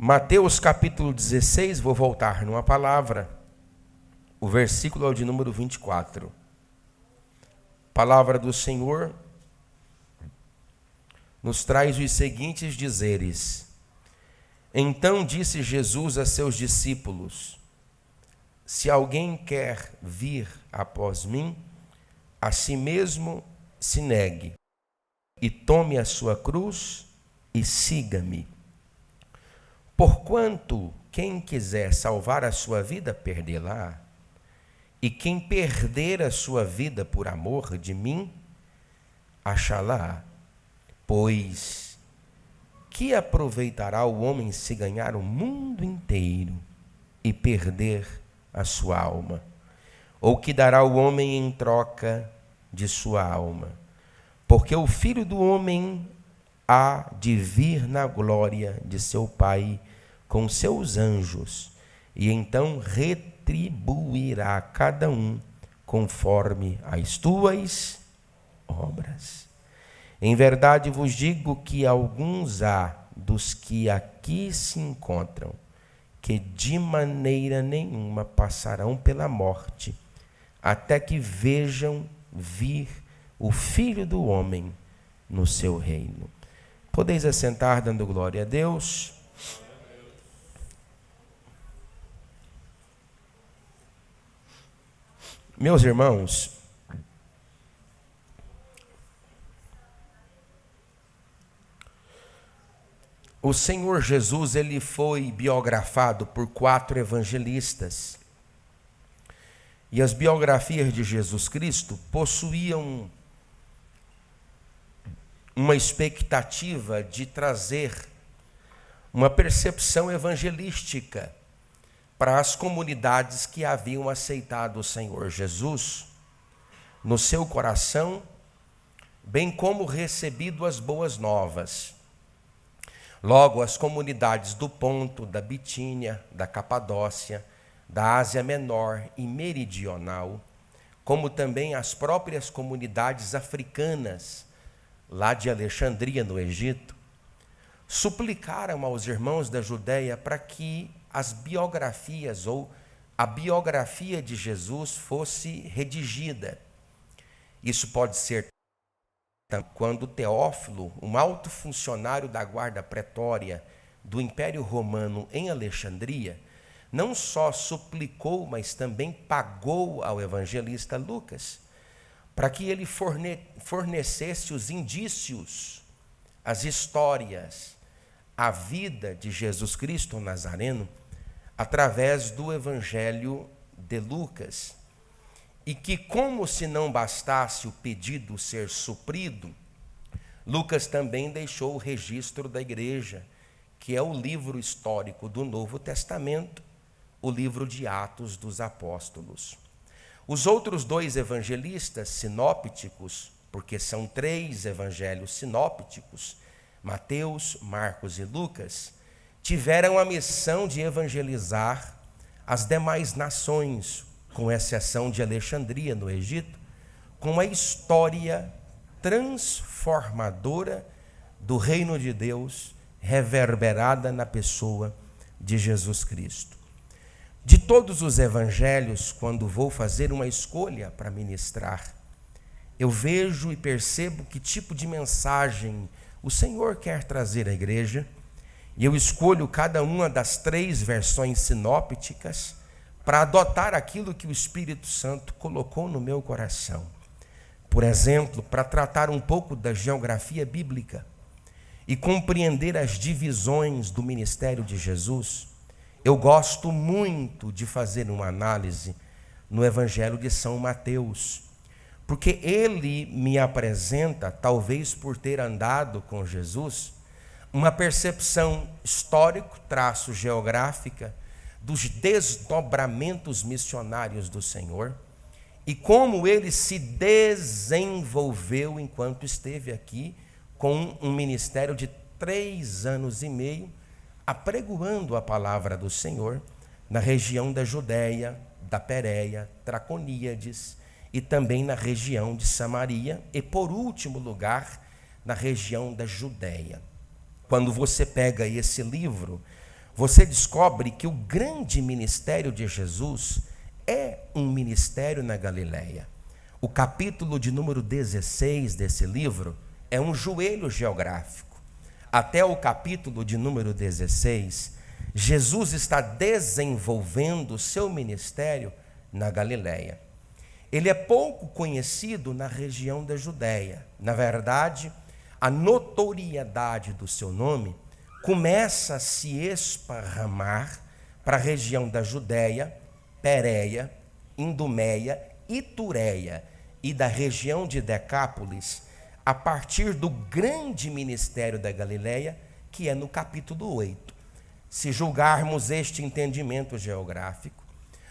Mateus capítulo 16, vou voltar numa palavra. O versículo é o de número 24. Palavra do Senhor nos traz os seguintes dizeres. Então disse Jesus a seus discípulos: se alguém quer vir após mim, a si mesmo se negue, e tome a sua cruz e siga-me. Porquanto quem quiser salvar a sua vida, perdê-la, e quem perder a sua vida por amor de mim, achá-la. Pois que aproveitará o homem se ganhar o mundo inteiro e perder a sua alma? Ou que dará o homem em troca de sua alma? Porque o Filho do Homem há de vir na glória de seu Pai com seus anjos, e então retribuirá a cada um conforme as tuas obras. Em verdade vos digo que alguns há dos que aqui se encontram, que de maneira nenhuma passarão pela morte, até que vejam vir o Filho do Homem no seu reino. Podeis assentar dando glória a Deus. Meus irmãos, o Senhor Jesus, ele foi biografado por 4 evangelistas. E as biografias de Jesus Cristo possuíam uma expectativa de trazer uma percepção evangelística para as comunidades que haviam aceitado o Senhor Jesus no seu coração, bem como recebido as boas novas. Logo, as comunidades do Ponto, da Bitínia, da Capadócia, da Ásia Menor e Meridional, como também as próprias comunidades africanas, lá de Alexandria, no Egito, suplicaram aos irmãos da Judéia para que as biografias ou a biografia de Jesus fosse redigida. Isso pode ser quando Teófilo, um alto funcionário da guarda pretória do Império Romano em Alexandria, não só suplicou, mas também pagou ao evangelista Lucas para que ele fornecesse os indícios, as histórias, a vida de Jesus Cristo Nazareno através do Evangelho de Lucas. E que, como se não bastasse o pedido ser suprido, Lucas também deixou o registro da igreja, que é o livro histórico do Novo Testamento, o livro de Atos dos Apóstolos. Os outros 2 evangelistas sinópticos, porque são 3 evangelhos sinópticos, Mateus, Marcos e Lucas, tiveram a missão de evangelizar as demais nações, com exceção de Alexandria, no Egito, com a história transformadora do reino de Deus, reverberada na pessoa de Jesus Cristo. De todos os evangelhos, quando vou fazer uma escolha para ministrar, eu vejo e percebo que tipo de mensagem o Senhor quer trazer à igreja, e eu escolho cada uma das 3 versões sinópticas para adotar aquilo que o Espírito Santo colocou no meu coração. Por exemplo, para tratar um pouco da geografia bíblica e compreender as divisões do ministério de Jesus, eu gosto muito de fazer uma análise no Evangelho de São Mateus, porque ele me apresenta, talvez por ter andado com Jesus, uma percepção histórico-geográfica dos desdobramentos missionários do Senhor e como ele se desenvolveu enquanto esteve aqui com um ministério de 3 anos e meio, apregoando a palavra do Senhor na região da Judéia, da Pérea, Traconíades e também na região de Samaria e, por último lugar, na região da Judéia. Quando você pega esse livro, você descobre que o grande ministério de Jesus é um ministério na Galileia. O capítulo de número 16 desse livro é um joelho geográfico. Até o capítulo de número 16, Jesus está desenvolvendo o seu ministério na Galileia. Ele é pouco conhecido na região da Judéia. Na verdade, a notoriedade do seu nome começa a se esparramar para a região da Judéia, Pérea, Idumeia e Tureia e da região de Decápolis, a partir do grande ministério da Galileia, que é no capítulo 8. Se julgarmos este entendimento geográfico,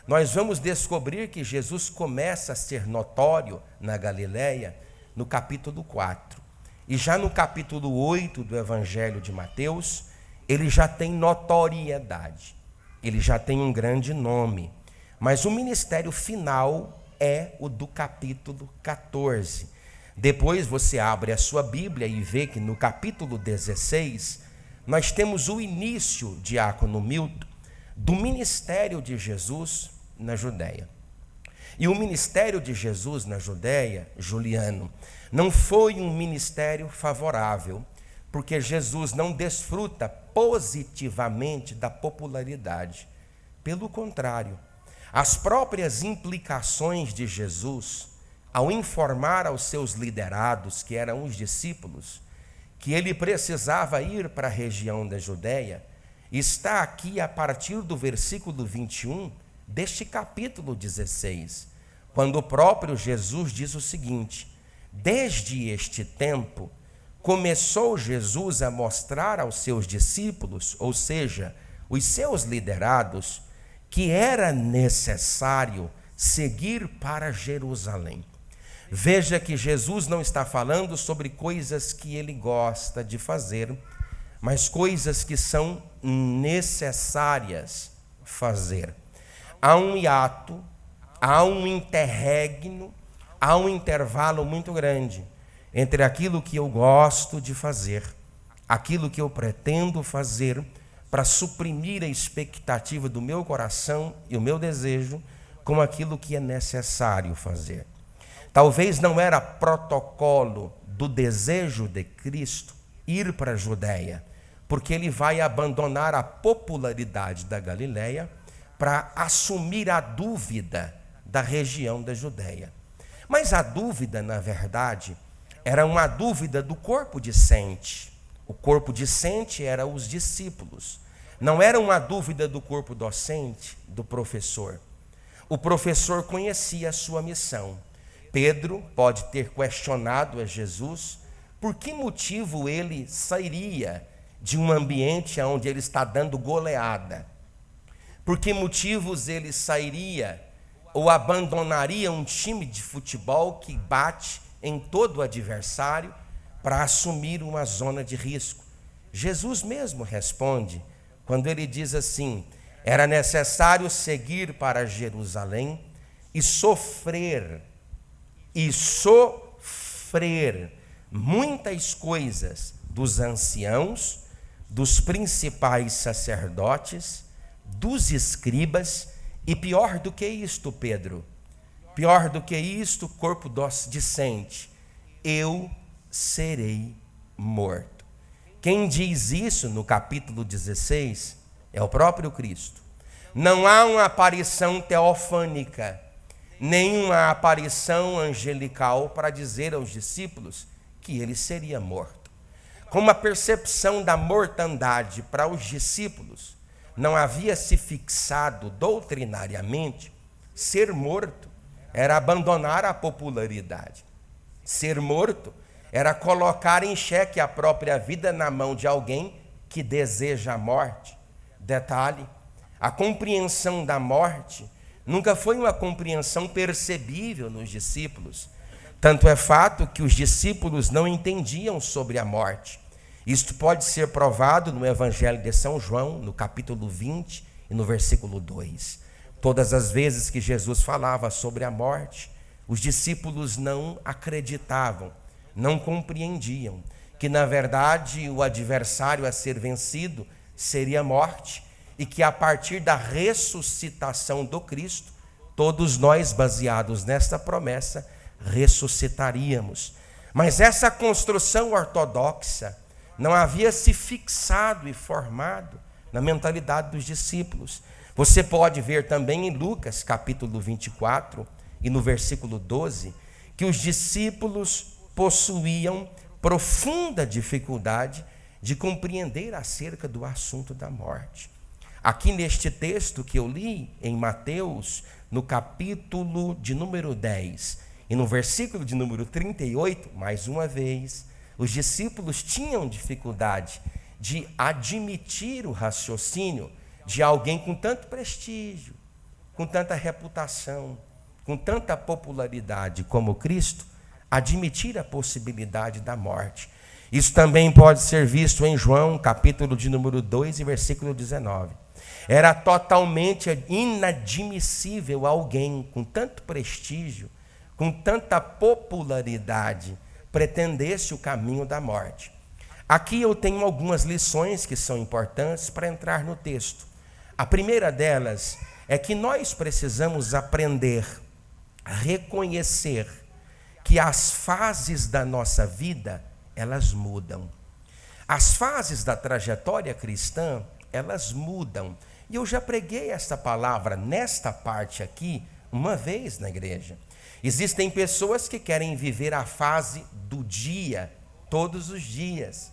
nós vamos descobrir que Jesus começa a ser notório na Galileia no capítulo 4. E já no capítulo 8 do Evangelho de Mateus, ele já tem notoriedade, ele já tem um grande nome. Mas o ministério final é o do capítulo 14. Depois você abre a sua Bíblia e vê que no capítulo 16, nós temos o início, diácono Milton, do ministério de Jesus na Judéia. E o ministério de Jesus na Judéia, Juliano, não foi um ministério favorável, porque Jesus não desfruta positivamente da popularidade. Pelo contrário, as próprias implicações de Jesus, ao informar aos seus liderados, que eram os discípulos, que ele precisava ir para a região da Judéia, está aqui a partir do versículo 21 deste capítulo 16, quando o próprio Jesus diz o seguinte: desde este tempo, começou Jesus a mostrar aos seus discípulos, ou seja, os seus liderados, que era necessário seguir para Jerusalém. Veja que Jesus não está falando sobre coisas que ele gosta de fazer, mas coisas que são necessárias fazer. Há um hiato, há um interregno, há um intervalo muito grande entre aquilo que eu gosto de fazer, aquilo que eu pretendo fazer para suprimir a expectativa do meu coração e o meu desejo, com aquilo que é necessário fazer. Talvez não era protocolo do desejo de Cristo ir para a Judéia, porque ele vai abandonar a popularidade da Galileia para assumir a dúvida da região da Judéia. Mas a dúvida, na verdade, era uma dúvida do corpo discente. O corpo discente era os discípulos. Não era uma dúvida do corpo docente, do professor. O professor conhecia a sua missão. Pedro pode ter questionado a Jesus por que motivo ele sairia de um ambiente onde ele está dando goleada. Por que motivos ele sairia ou abandonaria um time de futebol que bate em todo o adversário para assumir uma zona de risco? Jesus mesmo responde quando ele diz assim: era necessário seguir para Jerusalém e sofrer muitas coisas dos anciãos, dos principais sacerdotes, dos escribas, e pior do que isto, Pedro, pior do que isto, corpo discente, eu serei morto. Quem diz isso no capítulo 16 é o próprio Cristo. Não há uma aparição teofânica, nenhuma aparição angelical para dizer aos discípulos que ele seria morto. Como a percepção da mortandade para os discípulos não havia se fixado doutrinariamente, ser morto era abandonar a popularidade. Ser morto era colocar em xeque a própria vida na mão de alguém que deseja a morte. Detalhe, a compreensão da morte nunca foi uma compreensão percebível nos discípulos. Tanto é fato que os discípulos não entendiam sobre a morte. Isto pode ser provado no Evangelho de São João, no capítulo 20 e no versículo 2. Todas as vezes que Jesus falava sobre a morte, os discípulos não acreditavam, não compreendiam que, na verdade, o adversário a ser vencido seria a morte e que a partir da ressuscitação do Cristo, todos nós, baseados nesta promessa, ressuscitaríamos. Mas essa construção ortodoxa não havia se fixado e formado na mentalidade dos discípulos. Você pode ver também em Lucas, capítulo 24, e no versículo 12, que os discípulos possuíam profunda dificuldade de compreender acerca do assunto da morte. Aqui neste texto que eu li em Mateus, no capítulo de número 10, e no versículo de número 38, mais uma vez, os discípulos tinham dificuldade de admitir o raciocínio de alguém com tanto prestígio, com tanta reputação, com tanta popularidade como Cristo, admitir a possibilidade da morte. Isso também pode ser visto em João, capítulo de número 2 e versículo 19. Era totalmente inadmissível alguém com tanto prestígio, com tanta popularidade, pretendesse o caminho da morte. Aqui eu tenho algumas lições que são importantes para entrar no texto. A primeira delas é que nós precisamos aprender a reconhecer que as fases da nossa vida, elas mudam. As fases da trajetória cristã, elas mudam. E eu já preguei esta palavra nesta parte aqui uma vez na igreja. Existem pessoas que querem viver a fase do dia, todos os dias,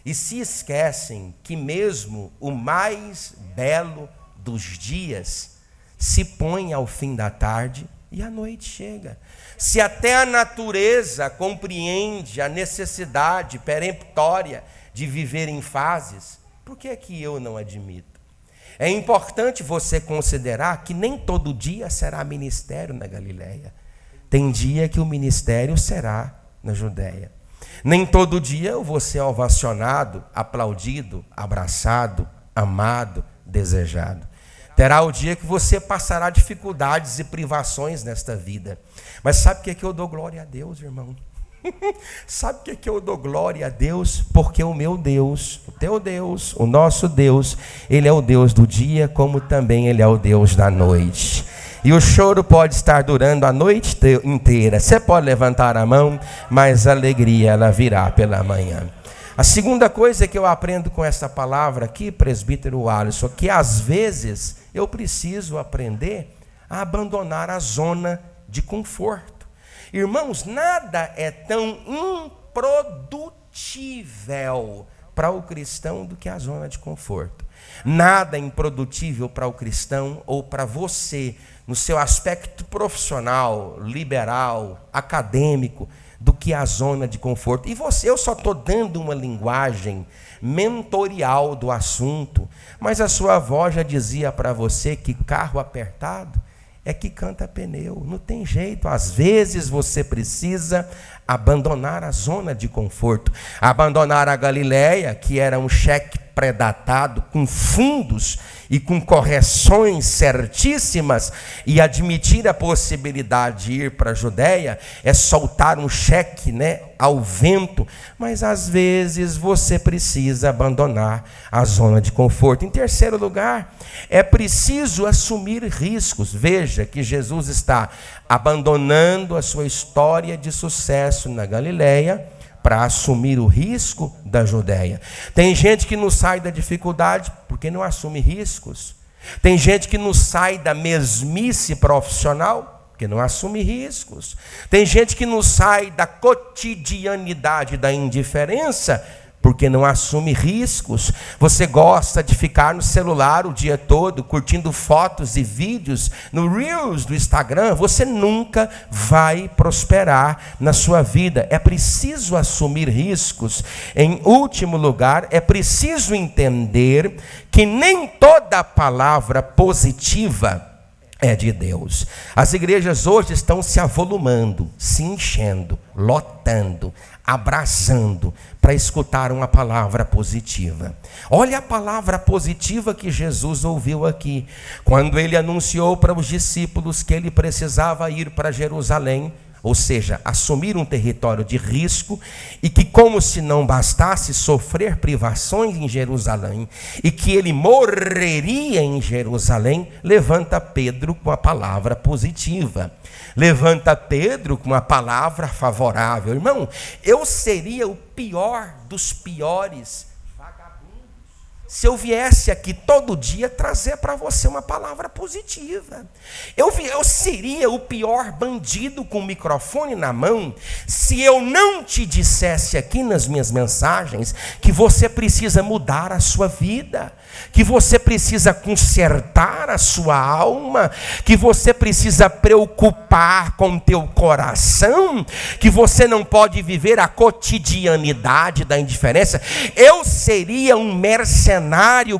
e se esquecem que mesmo o mais belo dos dias se põe ao fim da tarde e a noite chega. Se até a natureza compreende a necessidade peremptória de viver em fases, por que é que eu não admito? É importante você considerar que nem todo dia será ministério na Galileia. Tem dia que o ministério será na Judéia. Nem todo dia eu vou ser ovacionado, aplaudido, abraçado, amado, desejado. Terá o dia que você passará dificuldades e privações nesta vida. Mas sabe o que eu dou glória a Deus, irmão? Sabe o que eu dou glória a Deus? Porque o meu Deus, o teu Deus, o nosso Deus, Ele é o Deus do dia, como também Ele é o Deus da noite. E o choro pode estar durando a noite inteira. Você pode levantar a mão, mas a alegria ela virá pela manhã. A segunda coisa que eu aprendo com essa palavra aqui, presbítero Alisson, que às vezes eu preciso aprender a abandonar a zona de conforto. Irmãos, nada é tão improdutível para o cristão do que a zona de conforto. Nada é improdutível para o cristão ou para você, no seu aspecto profissional, liberal, acadêmico, do que a zona de conforto. E você, eu só estou dando uma linguagem mentorial do assunto, mas a sua avó já dizia para você que carro apertado é que canta pneu. Não tem jeito, às vezes você precisa abandonar a zona de conforto, abandonar a Galileia, que era um cheque pré-datado, com fundos e com correções certíssimas, e admitir a possibilidade de ir para a Judéia é soltar um cheque, ao vento, mas às vezes você precisa abandonar a zona de conforto. Em terceiro lugar, é preciso assumir riscos. Veja que Jesus está abandonando a sua história de sucesso na Galileia para assumir o risco da Judéia. Tem gente que não sai da dificuldade porque não assume riscos. Tem gente que não sai da mesmice profissional porque não assume riscos. Tem gente que não sai da cotidianidade da indiferença porque não assume riscos. Você gosta de ficar no celular o dia todo, curtindo fotos e vídeos no Reels do Instagram, você nunca vai prosperar na sua vida. É preciso assumir riscos. Em último lugar, é preciso entender que nem toda palavra positiva é de Deus. As igrejas hoje estão se avolumando, se enchendo, lotando, abraçando para escutar uma palavra positiva. Olha a palavra positiva que Jesus ouviu aqui, quando ele anunciou para os discípulos que ele precisava ir para Jerusalém. ou seja, assumir um território de risco, e que, como se não bastasse sofrer privações em Jerusalém, e que ele morreria em Jerusalém, levanta Pedro com a palavra positiva. Levanta Pedro com uma palavra favorável. Irmão, eu seria o pior dos piores se eu viesse aqui todo dia trazer para você uma palavra positiva. Eu seria o pior bandido com o microfone na mão se eu não te dissesse aqui nas minhas mensagens que você precisa mudar a sua vida, que você precisa consertar a sua alma, que você precisa preocupar com o teu coração, que você não pode viver a cotidianidade da indiferença. Eu seria um mercenário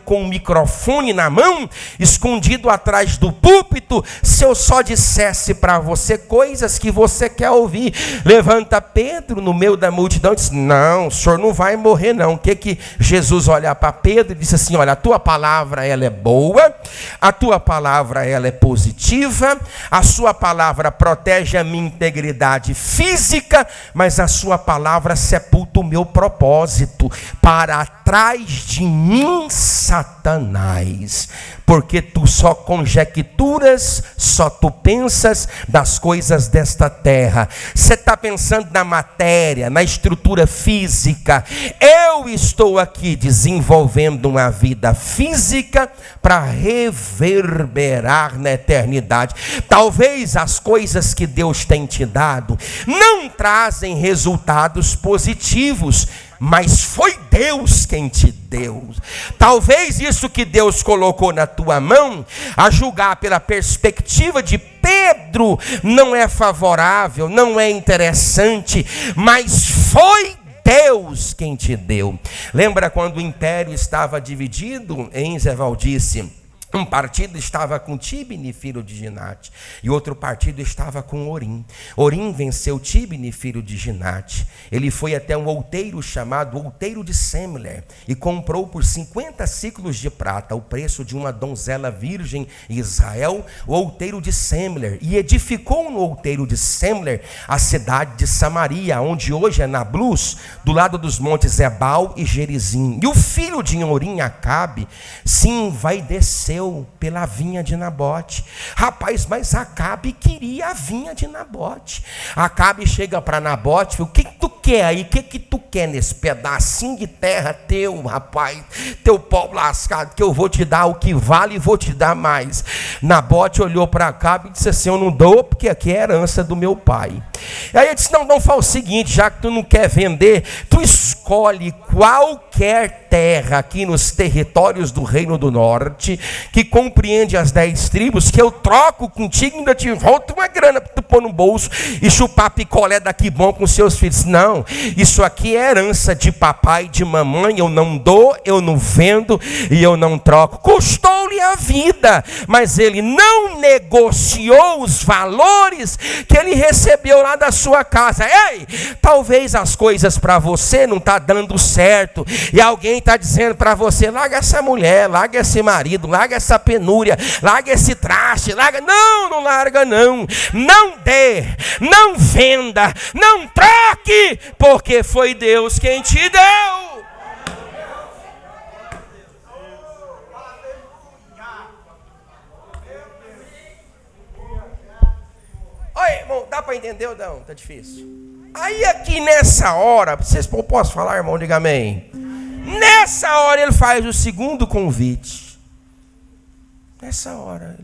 com o microfone na mão, escondido atrás do púlpito, se eu só dissesse para você coisas que você quer ouvir. Levanta Pedro no meio da multidão e diz: não, o senhor não vai morrer não. O que Jesus olha para Pedro e disse assim: olha, a tua palavra ela é boa, a tua palavra ela é positiva, a sua palavra protege a minha integridade física, mas a sua palavra sepulta o meu propósito. Para trás de mim, Satanás, porque tu só conjecturas, só tu pensas das coisas desta terra. Você está pensando na matéria, na estrutura física. Eu estou aqui desenvolvendo uma vida física para reverberar na eternidade. Talvez as coisas que Deus tem te dado não trazem resultados positivos, mas foi Deus quem te deu. Talvez isso que Deus colocou na tua mão, a julgar pela perspectiva de Pedro, não é favorável, não é interessante, mas foi Deus quem te deu. Lembra quando o império estava dividido em Zé Valdice? Um partido estava com Tibni, filho de Ginate, e outro partido estava com Orim. Orim venceu Tibni, filho de Ginate. Ele foi até um outeiro chamado Outeiro de Semler e comprou por 50 ciclos de prata, o preço de uma donzela virgem em Israel, o outeiro de Semler, e edificou no outeiro de Semler a cidade de Samaria, onde hoje é Nablus, do lado dos montes Ebal e Gerizim. E o filho de Orim, Acabe, sim, vai descer pela vinha de Nabote. Rapaz, mas Acabe queria a vinha de Nabote. Acabe chega para Nabote: o que tu quer aí? O que tu quer nesse pedacinho de terra teu, rapaz? Teu povo lascado, que eu vou te dar o que vale e vou te dar mais. Nabote olhou para Acabe e disse assim: eu não dou porque aqui é herança do meu pai. E aí ele disse: não, faz o seguinte, já que tu não quer vender, tu escolhe qualquer terra aqui nos territórios do Reino do Norte, que compreende as 10 tribos, que eu troco contigo e ainda te volto uma grana para tu pôr no bolso e chupar picolé daqui bom com seus filhos. Não, isso aqui é herança de papai e de mamãe, eu não dou, eu não vendo e eu não troco. Custou-lhe a vida, mas ele não negociou os valores que ele recebeu lá da sua casa. Ei, talvez as coisas para você não tá dando certo e alguém está dizendo para você: larga essa mulher, larga esse marido, larga essa penúria, larga esse traste, larga. Não, não larga não. Não dê, não venda, não troque, porque foi Deus quem te deu. Oi, irmão, dá para entender ou não? Tá difícil. Aí aqui nessa hora, vocês posso falar, irmão? Diga amém. Nessa hora ele faz o segundo convite. Nessa hora,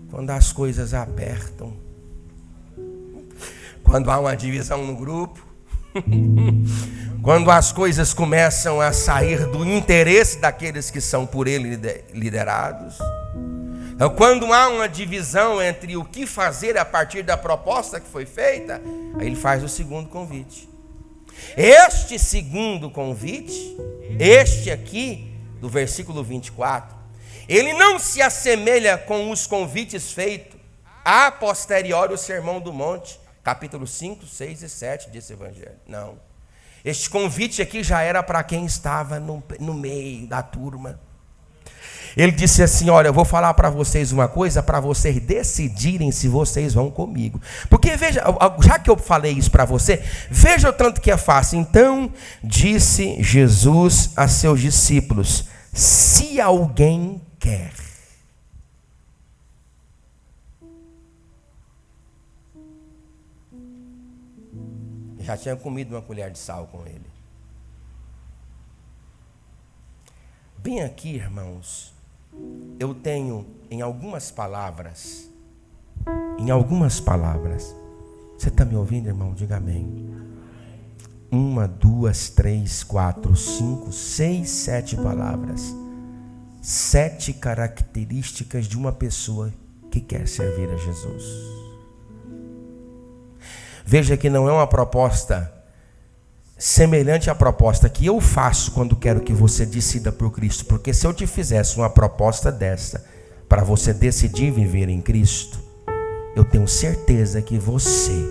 quando as coisas apertam, quando há uma divisão no grupo, quando as coisas começam a sair do interesse daqueles que são por ele liderados, então, quando há uma divisão entre o que fazer a partir da proposta que foi feita, aí ele faz o segundo convite. Este segundo convite, este aqui, do versículo 24, ele não se assemelha com os convites feitos a posteriori o Sermão do Monte, capítulo 5, 6 e 7 desse evangelho. Não. Este convite aqui já era para quem estava no meio da turma. Ele disse assim: olha, eu vou falar para vocês uma coisa para vocês decidirem se vocês vão comigo. Porque veja, já que eu falei isso para você, veja o tanto que é fácil. Então disse Jesus a seus discípulos: se alguém quer. Já tinha comido uma colher de sal com ele. Bem aqui, irmãos, eu tenho em algumas palavras, você está me ouvindo, irmão? Diga amém. 1, 2, 3, 4, 5, 6, 7 palavras. 7 características de uma pessoa que quer servir a Jesus. Veja que não é uma proposta semelhante à proposta que eu faço quando quero que você decida por Cristo. Porque se eu te fizesse uma proposta dessa, para você decidir viver em Cristo, eu tenho certeza que você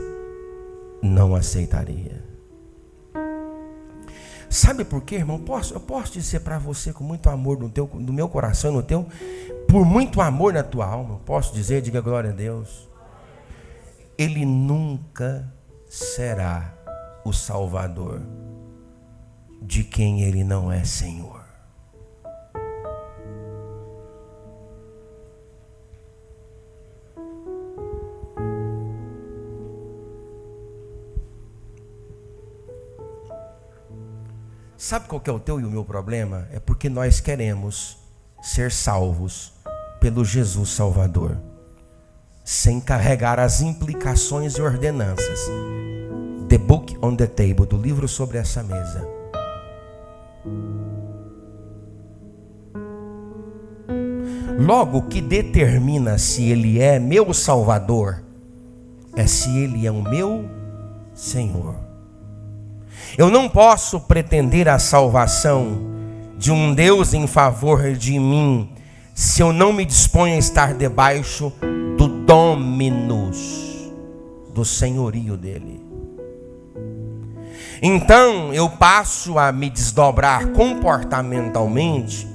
não aceitaria. Sabe por quê, irmão? Eu posso dizer para você com muito amor no meu coração, no teu, por muito amor na tua alma, eu posso dizer, diga glória a Deus. Ele nunca será o Salvador de quem Ele não é Senhor. Sabe qual que é o teu e o meu problema? É porque nós queremos ser salvos pelo Jesus Salvador, sem carregar as implicações e ordenanças. The Book on the Table, do livro sobre essa mesa. Logo, o que determina se Ele é meu Salvador é se Ele é o meu Senhor. Eu não posso pretender a salvação de um Deus em favor de mim se eu não me disponho a estar debaixo do dominus, do senhorio dele. Então eu passo a me desdobrar comportamentalmente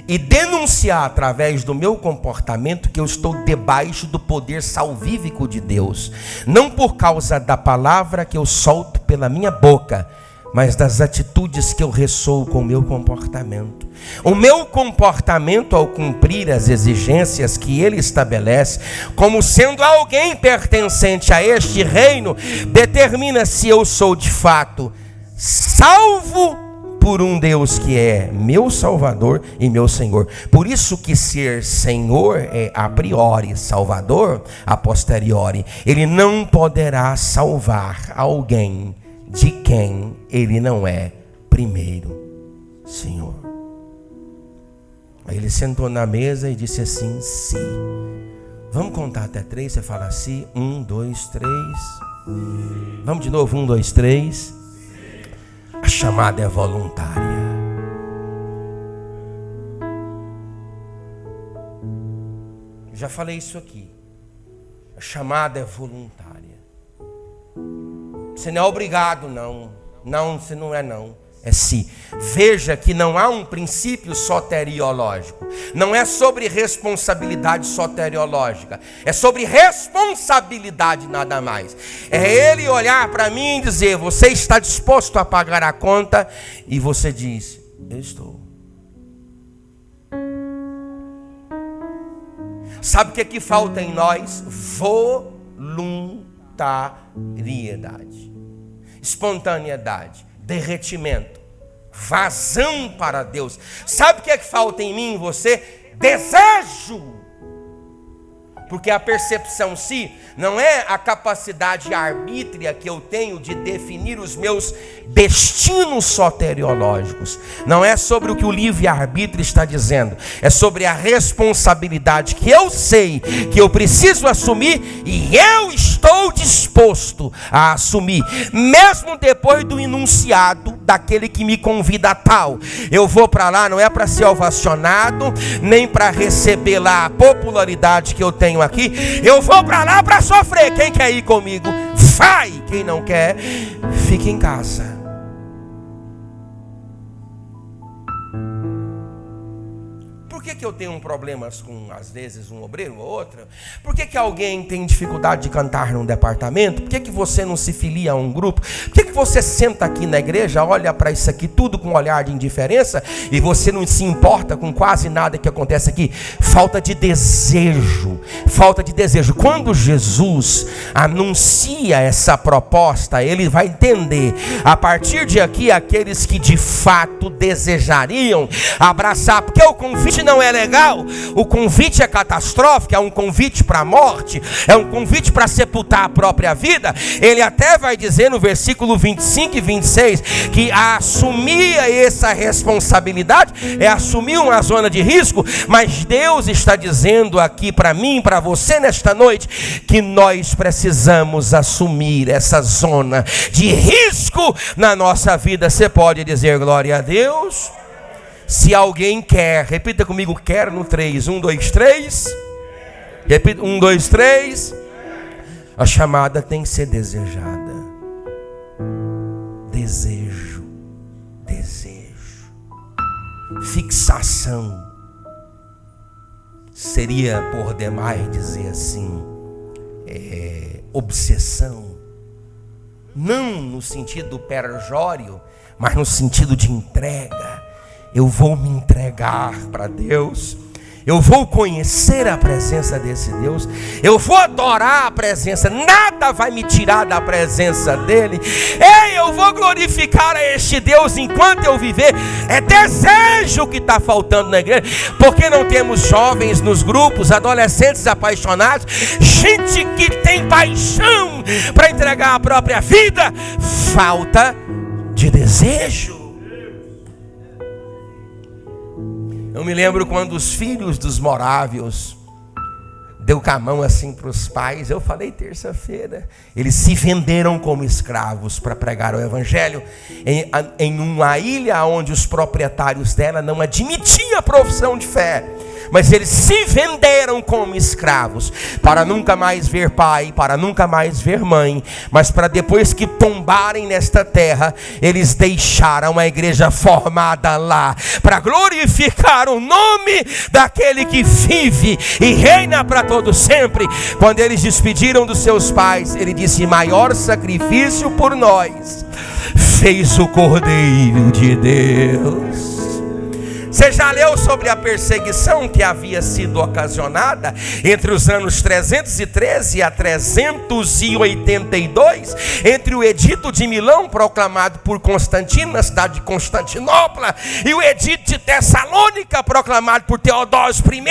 e denunciar através do meu comportamento que eu estou debaixo do poder salvífico de Deus, não por causa da palavra que eu solto pela minha boca, mas das atitudes que eu ressoo com o meu comportamento. O meu comportamento, ao cumprir as exigências que Ele estabelece, como sendo alguém pertencente a este reino, determina se eu sou de fato salvo por um Deus que é meu Salvador e meu Senhor. Por isso que ser Senhor é a priori, Salvador a posteriori. Ele não poderá salvar alguém de quem Ele não é primeiro Senhor. Aí ele sentou na mesa e disse assim: se. Vamos contar até 3, você fala assim: 1, 2, 3. Vamos de novo, 1, 2, 3. A chamada é voluntária. Já falei isso aqui. A chamada é voluntária. Você não é obrigado, não. Não, você não é não. É se. Veja que não há um princípio soteriológico. Não é sobre responsabilidade soteriológica. É sobre responsabilidade, nada mais. É Ele olhar para mim e dizer: você está disposto a pagar a conta? E você diz: eu estou. Sabe o que é que falta em nós? Voluntariedade, espontaneidade, derretimento, vazão para Deus. Sabe o que é que falta em mim e você? Desejo. Porque a percepção si não é a capacidade arbítria que eu tenho de definir os meus destinos soteriológicos. Não é sobre o que o livre-arbítrio está dizendo. É sobre a responsabilidade que eu sei que eu preciso assumir e eu estou disposto a assumir. Mesmo depois do enunciado daquele que me convida a tal. Eu vou para lá não é para ser ovacionado, nem para receber lá a popularidade que eu tenho aqui. Eu vou para lá para sofrer. Quem quer ir comigo, vai. Quem não quer, fica em casa. Por que eu tenho problemas com, às vezes, um obreiro ou outro? Por que alguém tem dificuldade de cantar num departamento? Por que você não se filia a um grupo? Por que você senta aqui na igreja, olha para isso aqui tudo com um olhar de indiferença e você não se importa com quase nada que acontece aqui? Falta de desejo, falta de desejo. Quando Jesus anuncia essa proposta, ele vai entender, a partir de aqui, aqueles que de fato desejariam abraçar, porque o convite não é legal, o convite é catastrófico, é um convite para a morte, é um convite para sepultar a própria vida. Ele até vai dizer no versículo 25 e 26 que assumir essa responsabilidade é assumir uma zona de risco, mas Deus está dizendo aqui para mim, para você nesta noite, que nós precisamos assumir essa zona de risco na nossa vida. Você pode dizer glória a Deus? Se alguém quer, repita comigo, quer no 3, 1, 2, 3, repita, 1, 2, 3, a chamada tem que ser desejada, desejo, fixação, seria por demais dizer assim, obsessão, não no sentido perjório, mas no sentido de entrega. Eu vou me entregar para Deus, eu vou conhecer a presença desse Deus, eu vou adorar a presença, nada vai me tirar da presença dele. Ei, eu vou glorificar a este Deus enquanto eu viver. É desejo que está faltando na igreja, porque não temos jovens nos grupos, adolescentes apaixonados, gente que tem paixão para entregar a própria vida. Falta de desejo. Eu me lembro quando os filhos dos morávios deu com a mão assim para os pais. Eu falei terça-feira, eles se venderam como escravos para pregar o evangelho em uma ilha onde os proprietários dela não admitiam a profissão de fé. Mas eles se venderam como escravos, para nunca mais ver pai, para nunca mais ver mãe, mas para depois que tombarem nesta terra, eles deixaram a igreja formada lá, para glorificar o nome daquele que vive e reina para todo sempre. Quando eles despediram dos seus pais, ele disse: maior sacrifício por nós fez o Cordeiro de Deus. Você já leu sobre a perseguição que havia sido ocasionada entre os anos 313 a 382, entre o edito de Milão, proclamado por Constantino, na cidade de Constantinopla, e o edito de Tessalônica, proclamado por Teodósio I,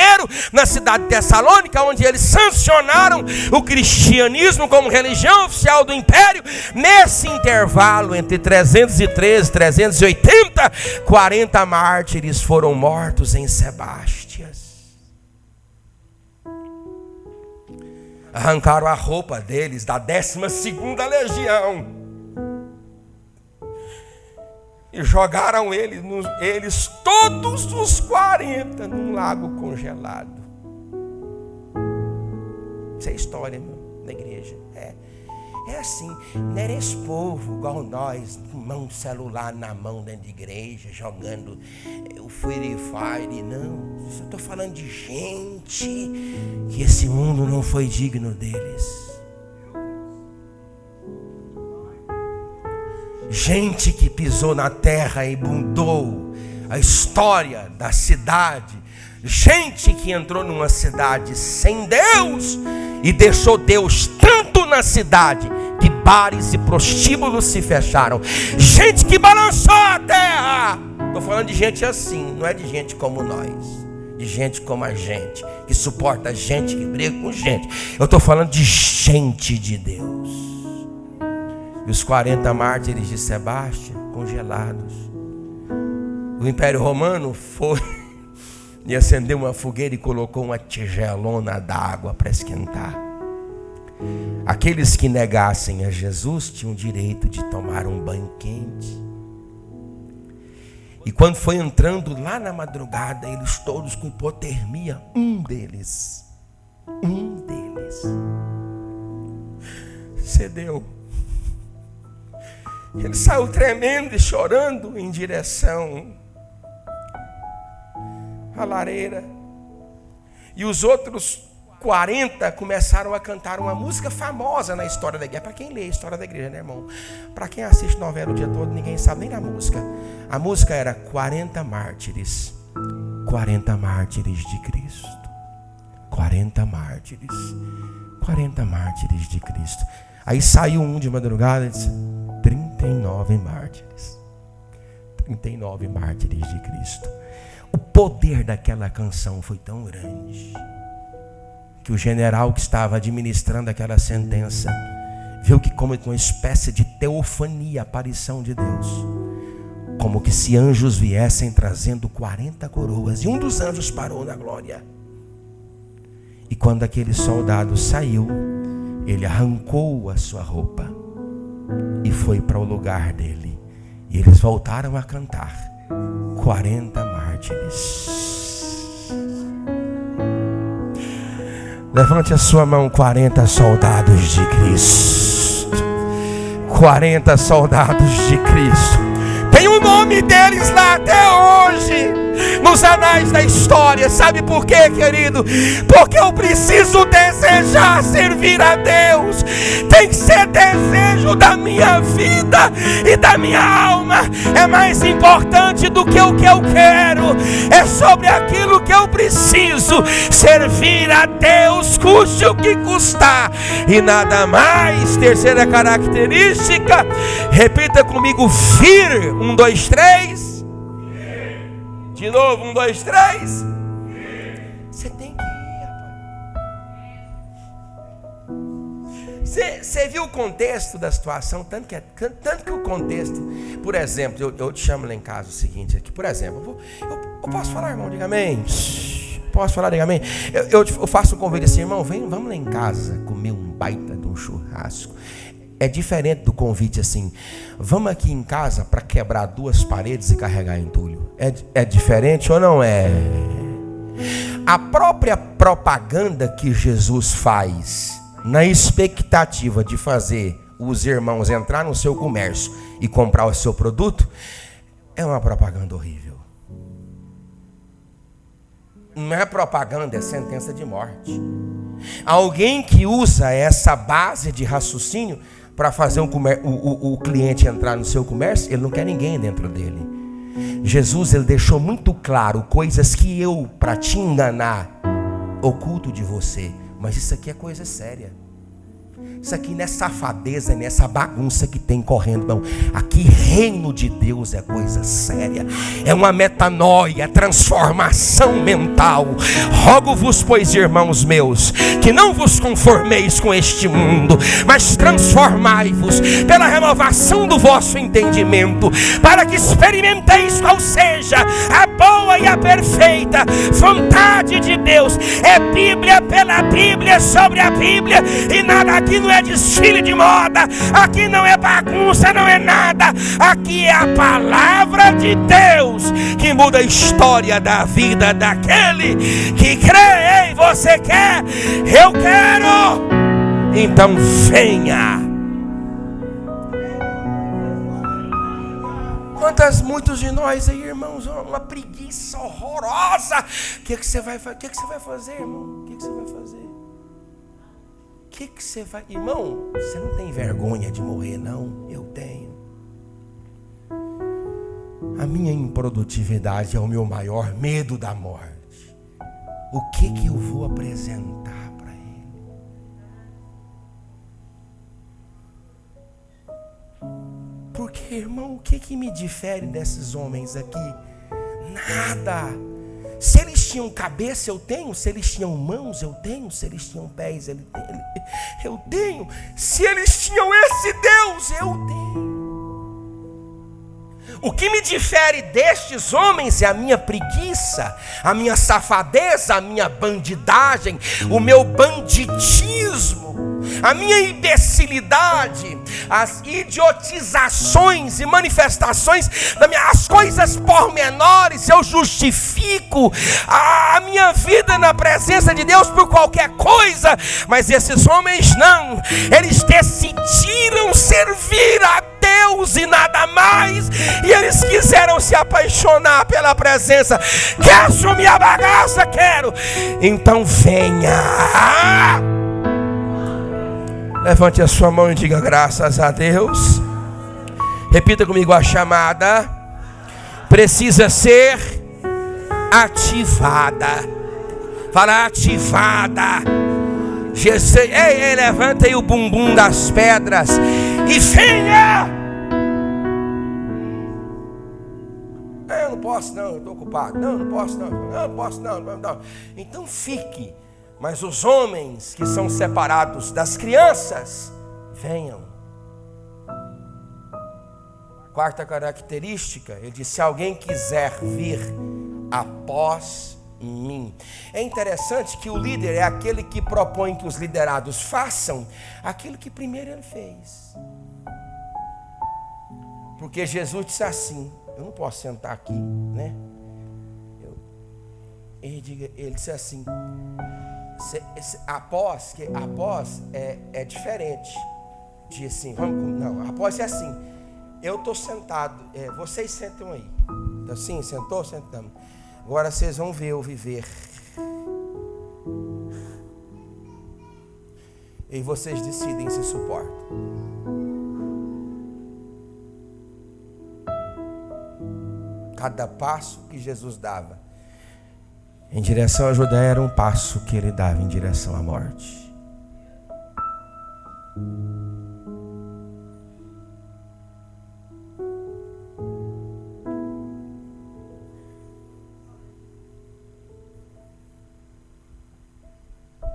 na cidade de Tessalônica, onde eles sancionaram o cristianismo como religião oficial do império. Nesse intervalo, entre 313 e 380, 40 mártires foram mortos em Sebástias. Arrancaram a roupa deles da 12ª legião e jogaram eles todos os 40 num lago congelado. Isso é história, irmão, na igreja. É assim, não era esse povo igual nós, mão celular na mão dentro de igreja, jogando o Free Fire, não. Eu estou falando de gente que esse mundo não foi digno deles. Gente que pisou na terra e mudou a história da cidade. Gente que entrou numa cidade sem Deus e deixou Deus tanto na cidade que bares e prostíbulos se fecharam. Gente que balançou a terra. Estou falando de gente assim, não é de gente como nós, de gente como a gente, que suporta gente, que briga com gente. Eu estou falando de gente de Deus. E os 40 mártires de Sebástião congelados. O Império Romano foi e acendeu uma fogueira e colocou uma tigelona d'água para esquentar. Aqueles que negassem a Jesus tinham o direito de tomar um banho quente. E quando foi entrando lá na madrugada, eles todos com hipotermia, um deles cedeu. Ele saiu tremendo e chorando em direção a lareira. E os outros 40 começaram a cantar uma música famosa na história da igreja. Para quem lê a história da igreja, né, irmão? Para quem assiste novela o dia todo, ninguém sabe nem da música. A música era 40 mártires. 40 mártires de Cristo. 40 mártires. 40 mártires de Cristo. Aí saiu um de madrugada e disse: 39 mártires. 39 mártires de Cristo. O poder daquela canção foi tão grande que o general que estava administrando aquela sentença viu que, como uma espécie de teofania, aparição de Deus, como que se anjos viessem trazendo 40 coroas, e um dos anjos parou na glória. E quando aquele soldado saiu, ele arrancou a sua roupa e foi para o lugar dele, e eles voltaram a cantar 40 mártires. Levante a sua mão. 40 soldados de Cristo. 40 soldados de Cristo. Tem o nome deles lá até hoje, nos anais da história. Sabe por quê, querido? Porque eu preciso desejar servir a Deus. Tem que ser desejo da minha vida e da minha alma. É mais importante do que o que eu quero. É sobre aquilo que eu preciso. Servir a Deus, custe o que custar, e nada mais. Terceira característica, repita comigo: vir. 1, 2, 3. De novo, 1, 2, 3. Você tem que ir, rapaz. Você viu o contexto da situação? Tanto que o contexto, por exemplo, eu te chamo lá em casa o seguinte aqui, por exemplo, eu posso falar, irmão? Diga amém. Posso falar? Diga amém. Eu faço um convite assim: irmão, vamos lá em casa comer um baita de um churrasco. É diferente do convite assim: vamos aqui em casa para quebrar 2 paredes e carregar entulho. É diferente ou não é? A própria propaganda que Jesus faz, na expectativa de fazer os irmãos entrar no seu comércio e comprar o seu produto, é uma propaganda horrível. Não é propaganda, é sentença de morte. Alguém que usa essa base de raciocínio para fazer o cliente entrar no seu comércio, ele não quer ninguém dentro dele. Jesus, ele deixou muito claro coisas que eu, para te enganar, oculto de você. Mas isso aqui é coisa séria. Isso aqui não é safadeza, não é essa bagunça que tem correndo, não. Aqui reino de Deus é coisa séria. É uma metanoia, é transformação mental. Rogo-vos, pois, irmãos meus, que não vos conformeis com este mundo, mas transformai-vos pela renovação do vosso entendimento, para que experimenteis qual seja a boa e a perfeita vontade de Deus. É Bíblia pela Bíblia, sobre a Bíblia, e nada aqui não é desfile de moda, aqui não é bagunça, não é nada. Aqui é a palavra de Deus que muda a história da vida daquele que crê. Ei, você quer? Eu quero. Então venha. Muitos de nós aí, irmãos, uma preguiça horrorosa. O que você vai fazer, irmão? O que você vai fazer? O que você vai... Irmão, você não tem vergonha de morrer, não? Eu tenho. A minha improdutividade é o meu maior medo da morte. O que eu vou apresentar para ele? Porque, irmão, o que me difere desses homens aqui? Nada. Se eles tinham cabeça, eu tenho. Se eles tinham mãos, eu tenho. Se eles tinham pés, eu tenho. Se eles tinham esse Deus, eu tenho. O que me difere destes homens é a minha preguiça, a minha safadeza, a minha bandidagem, o meu banditismo, a minha imbecilidade, as idiotizações e manifestações as coisas pormenores. Eu justifico a minha vida na presença de Deus por qualquer coisa. Mas esses homens não, eles decidiram servir a Deus e nada mais, e eles quiseram se apaixonar pela presença. Quer assumir a bagaça? Quero. Então venha. Levante a sua mão e diga graças a Deus. Repita comigo: a chamada precisa ser ativada. Fala: ativada. Jesus, ei, levanta aí o bumbum das pedras e venha. Eu não posso não, eu estou ocupado. Não posso não, eu não posso não. Então fique. Mas os homens que são separados das crianças, venham. Quarta característica, ele disse: se alguém quiser vir após mim. É interessante que o líder é aquele que propõe que os liderados façam aquilo que primeiro ele fez. Porque Jesus disse assim: eu não posso sentar aqui, né? Ele disse assim: após é diferente de assim, após é assim: eu estou sentado, vocês sentam aí. Assim, sentou, sentamos. Agora vocês vão ver eu viver. E vocês decidem se suportam. Cada passo que Jesus dava em direção a Judéia era um passo que ele dava em direção à morte.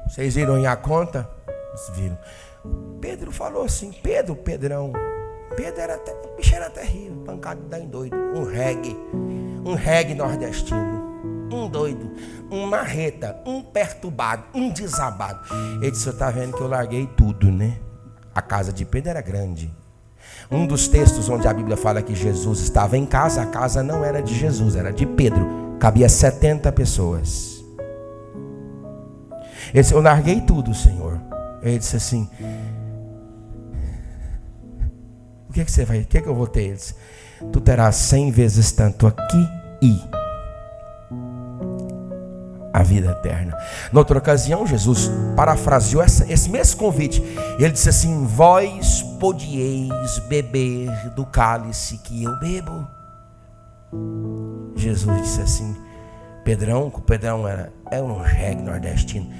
Vocês viram aí a conta? Vocês viram? Pedro falou assim: Pedrão. Pedro era até, o bicho era terrível, pancado de dar em doido. Um reggae nordestino, um doido, um marreta, um perturbado, um desabado. Ele disse: você está vendo que eu larguei tudo, né? A casa de Pedro era grande. Um dos textos onde a Bíblia fala que Jesus estava em casa, a casa não era de Jesus, era de Pedro. Cabia 70 pessoas. Ele disse: eu larguei tudo, Senhor. Ele disse assim: o que você vai? O que eu vou ter? Ele disse: tu terás 100 vezes tanto aqui e a vida eterna. Noutra ocasião, Jesus parafraseou esse mesmo convite. Ele disse assim: vós podieis beber do cálice que eu bebo. Jesus disse assim: Pedrão era um reggae nordestino.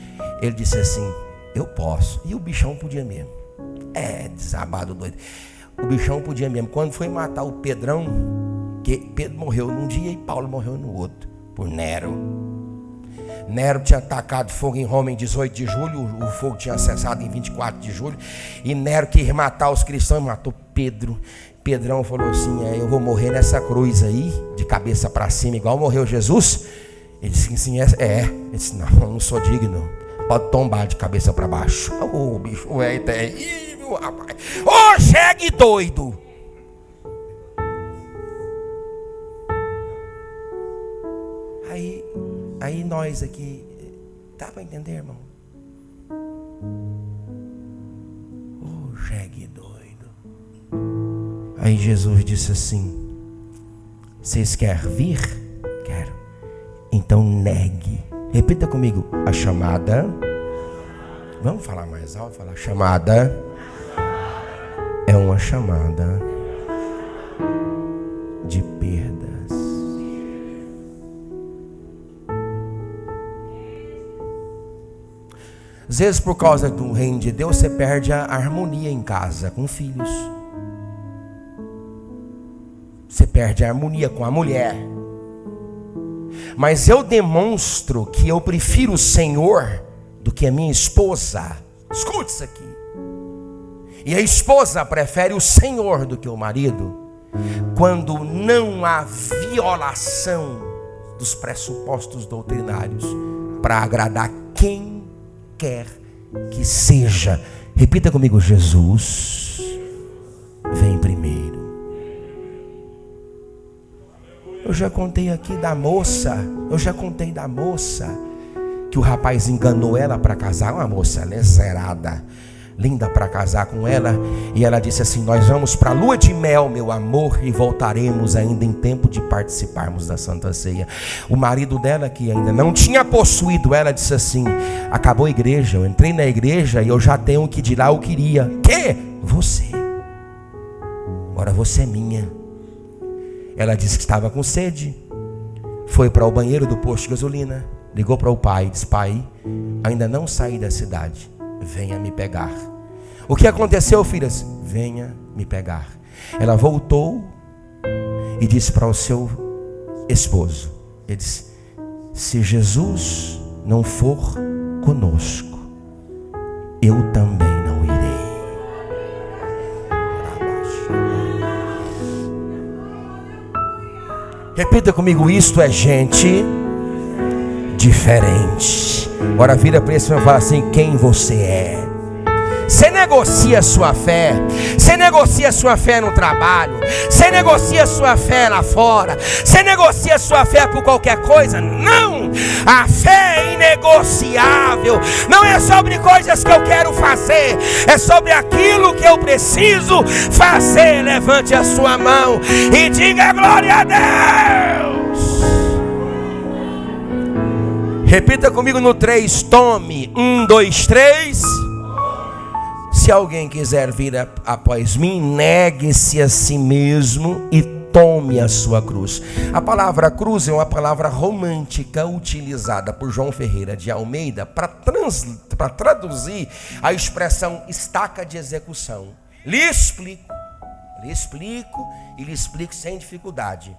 Ele disse assim: eu posso. E o bichão podia mesmo. Desabado doido. O bichão podia mesmo. Quando foi matar o Pedrão, que Pedro morreu num dia e Paulo morreu no outro, por Nero. Nero tinha atacado fogo em Roma em 18 de julho, o fogo tinha cessado em 24 de julho, e Nero quis matar os cristãos e matou Pedro. Pedrão falou assim: eu vou morrer nessa cruz aí, de cabeça para cima, igual morreu Jesus. Ele disse assim: Ele disse: não sou digno, pode tombar de cabeça para baixo. O bicho é terrível, rapaz. Chegue doido. Aí nós aqui, dá para entender, irmão? Chegue doido. Aí Jesus disse assim: vocês querem vir? Quero. Então negue. Repita comigo: a chamada. Vamos falar mais alto? Falar: chamada é uma chamada de perdas. Às vezes, por causa do reino de Deus, você perde a harmonia em casa com filhos. Você perde a harmonia com a mulher. Mas eu demonstro que eu prefiro o Senhor do que a minha esposa. Escute isso aqui. E a esposa prefere o Senhor do que o marido, quando não há violação dos pressupostos doutrinários para agradar quem quer que seja. Repita comigo: Jesus vem primeiro. Eu já contei aqui da moça. que o rapaz enganou ela para casar. Uma moça zerada, linda para casar com ela. E ela disse assim: nós vamos para a lua de mel, meu amor, e voltaremos ainda em tempo de participarmos da Santa Ceia. O marido dela, que ainda não tinha possuído ela, disse assim: acabou a igreja, eu entrei na igreja e eu já tenho o que de lá eu queria. Que? Você. Agora você é minha. Ela disse que estava com sede, foi para o banheiro do posto de gasolina, ligou para o pai, disse: pai, ainda não saí da cidade, venha me pegar. O que aconteceu, filhas? Venha me pegar. Ela voltou e disse para o seu esposo, ele disse: se Jesus não for conosco, eu também não irei. Repita comigo: isto é gente diferente. Agora vira para esse e fala assim: quem você é? Você negocia a sua fé. Você negocia a sua fé no trabalho. Você negocia a sua fé lá fora. Você negocia a sua fé por qualquer coisa? Não! A fé é inegociável. Não é sobre coisas que eu quero fazer. É sobre aquilo que eu preciso fazer. Levante a sua mão e diga glória a Deus. Repita comigo no 3. Tome. 1, 2, 3. Se alguém quiser vir após mim, negue-se a si mesmo e tome a sua cruz. A palavra cruz é uma palavra romântica utilizada por João Ferreira de Almeida para traduzir a expressão estaca de execução. Lhe explico e lhe explico sem dificuldade.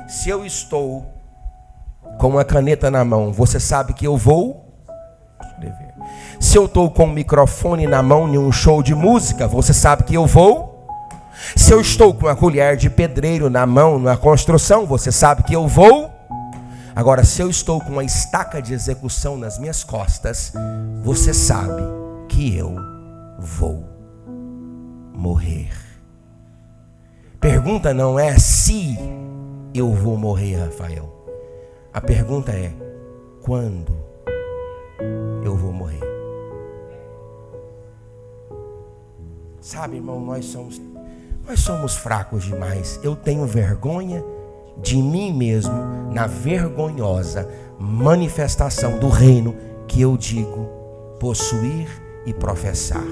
Se eu estou com uma caneta na mão, você sabe que eu vou escrever. Se eu estou com um microfone na mão em um show de música, você sabe que eu vou. Se eu estou com uma colher de pedreiro na mão numa construção, você sabe que eu vou. Agora, se eu estou com uma estaca de execução nas minhas costas, você sabe que eu vou morrer. Pergunta não é se eu vou morrer, Rafael. A pergunta é quando eu vou morrer. Sabe, irmão, nós somos fracos demais. Eu tenho vergonha de mim mesmo na vergonhosa manifestação do reino que eu digo possuir e professar.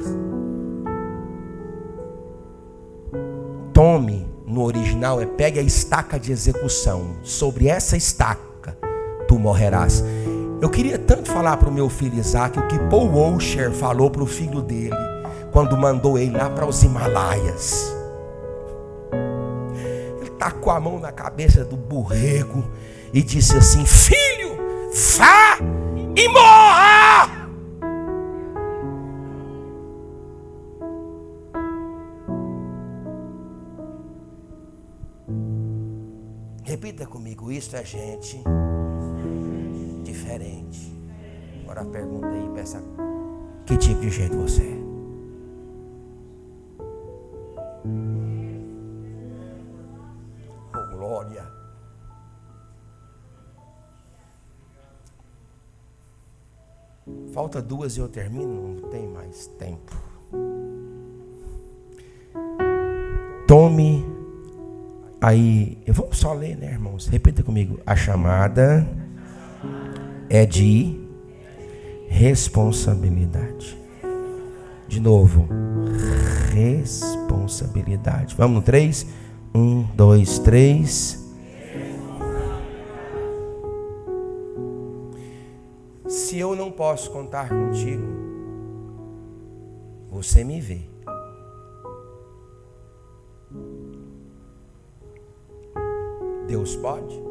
Tome, no original, pegue a estaca de execução. Sobre essa estaca tu morrerás. Eu queria tanto falar para o meu filho Isaac o que Paul Washer falou para o filho dele quando mandou ele lá para os Himalaias. Ele tacou a mão na cabeça do borrego e disse assim: filho, vá e morra! Repita comigo: isto é gente diferente. Agora pergunta aí, peça: que tipo de gente você é? Oh, glória. Falta 2 e eu termino, não tem mais tempo. Tome aí, vamos só ler, né, irmãos? Repita comigo: a chamada é de responsabilidade. De novo, responsabilidade. Vamos no 3? 1, 2, 3. Se eu não posso contar contigo, você me vê. Deus pode?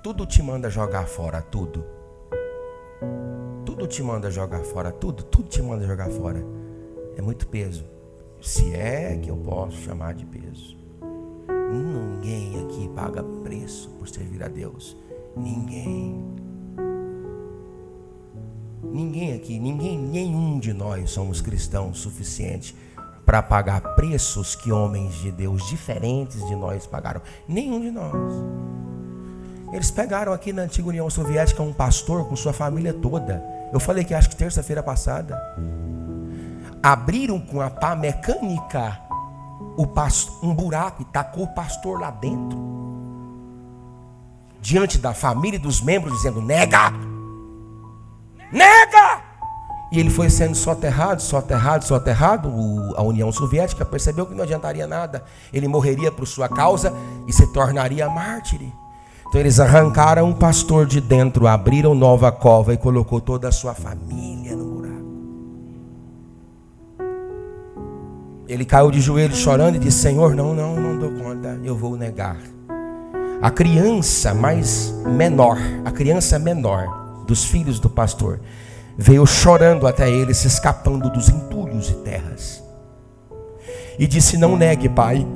Tudo te manda jogar fora, tudo. Tudo te manda jogar fora, tudo te manda jogar fora. É muito peso. Se é que eu posso chamar de peso. Ninguém aqui paga preço por servir a Deus? Ninguém. Ninguém aqui, nenhum de nós somos cristãos suficiente para pagar preços que homens de Deus diferentes de nós pagaram. Nenhum de nós. Eles pegaram aqui na antiga União Soviética um pastor com sua família toda. Eu falei que acho que terça-feira passada. Abriram com a pá mecânica um buraco e tacou o pastor lá dentro. Diante da família e dos membros, dizendo: nega! Nega! E ele foi sendo soterrado. A União Soviética percebeu que não adiantaria nada. Ele morreria por sua causa e se tornaria mártire. Então eles arrancaram um pastor de dentro, abriram nova cova e colocou toda a sua família no buraco. Ele caiu de joelhos chorando e disse: Senhor, não dou conta, eu vou negar. A criança menor dos filhos do pastor veio chorando até ele, se escapando dos entulhos e terras, e disse: não negue, pai,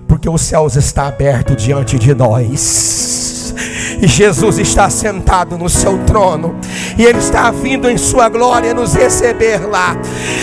porque os céus está aberto diante de nós, e Jesus está sentado no seu trono, e Ele está vindo em sua glória nos receber lá.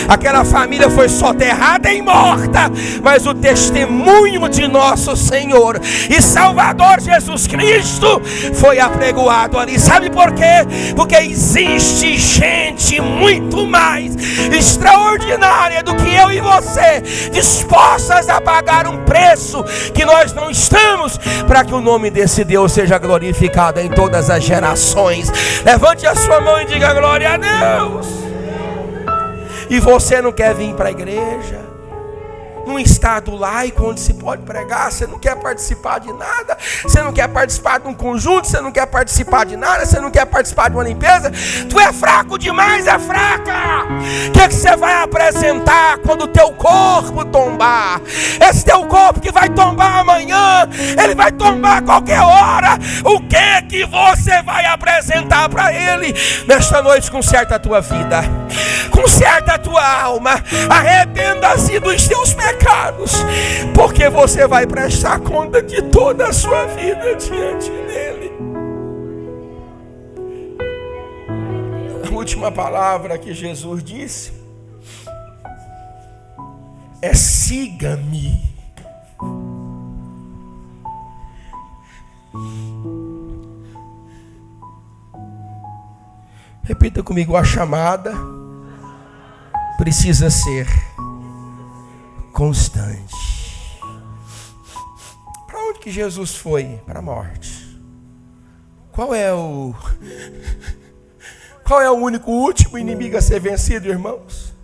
Aquela família foi soterrada e morta, mas o testemunho de nosso Senhor e Salvador Jesus Cristo foi apregoado ali. Sabe por quê? Porque existe gente muito mais extraordinária do que eu e você, dispostas a pagar um preço que nós não estamos, para que o nome desse Deus seja glorificado em todas as gerações. Levante a sua mão e diga glória a Deus. E você não quer vir para a igreja, num estado laico onde se pode pregar, você não quer participar de nada, você não quer participar de um conjunto, você não quer participar de nada, você não quer participar de uma limpeza, tu é fraco demais, é fraca. O que você vai apresentar quando o teu corpo tombar? Esse teu corpo que vai tombar amanhã, ele vai tombar a qualquer hora. O que você vai apresentar para ele? Nesta noite, conserta a tua vida, conserta a tua alma, arrependa-se dos teus pecados, porque você vai prestar conta de toda a sua vida diante dele. A última palavra que Jesus disse é: siga-me. Repita comigo: a chamada precisa ser constante. Para onde que Jesus foi? Para a morte. Qual é o único último inimigo a ser vencido, irmãos?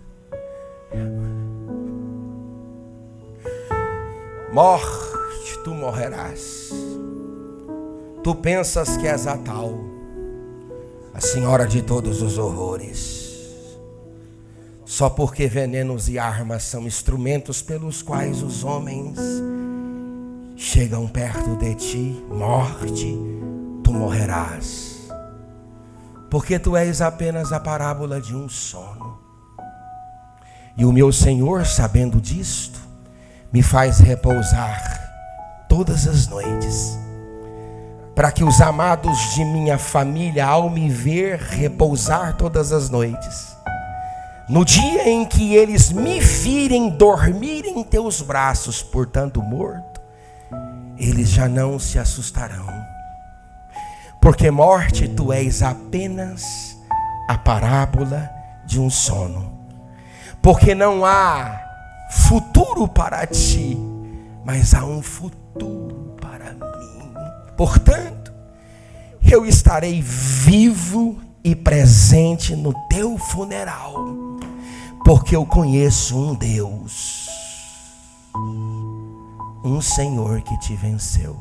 Morte, tu morrerás. Tu pensas que és a tal, a senhora de todos os horrores. Só porque venenos e armas são instrumentos pelos quais os homens chegam perto de ti. Morte, tu morrerás. Porque tu és apenas a parábola de um sono. E o meu Senhor, sabendo disto, me faz repousar todas as noites, para que os amados de minha família, ao me ver repousar todas as noites, no dia em que eles me virem dormir em teus braços, portanto morto, eles já não se assustarão. Porque morte, tu és apenas a parábola de um sono. Porque não há futuro para ti, mas há um futuro para mim. Portanto, eu estarei vivo e presente no teu funeral, porque eu conheço um Deus, um Senhor que te venceu,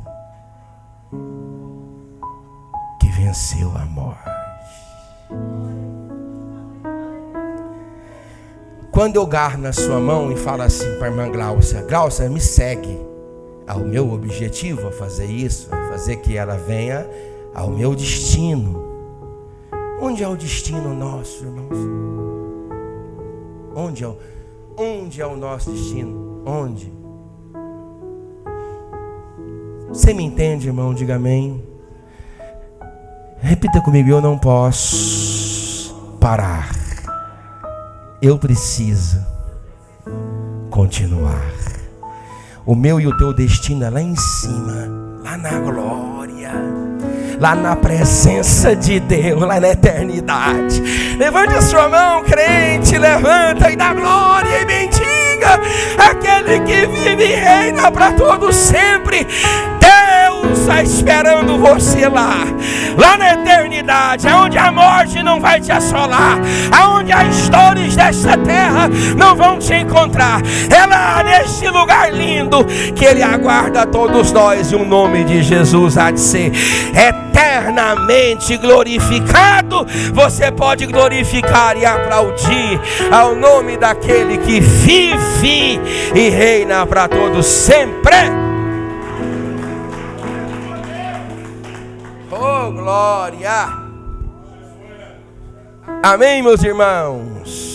que venceu a morte. Quando eu agarro na sua mão e falo assim para a irmã Gláucia: Gláucia, me segue. O meu objetivo é fazer isso, é fazer que ela venha ao meu destino. Onde é o destino nosso, irmãos? Onde é o nosso destino? Onde? Você me entende, irmão? Diga amém. Repita comigo: eu não posso parar. Eu preciso continuar. O meu e o teu destino é lá em cima, lá na glória, lá na presença de Deus, lá na eternidade. Levante a sua mão, crente, levanta e dá glória e bendiga aquele que vive e reina para todos sempre. Deus está esperando você lá na eternidade, aonde a morte não vai te assolar, aonde as dores desta terra não vão te encontrar. É lá neste lugar lindo que Ele aguarda todos nós, e o nome de Jesus há de ser eternamente glorificado. Você pode glorificar e aplaudir ao nome daquele que vive e reina para todos sempre. Oh, glória! Amém, meus irmãos?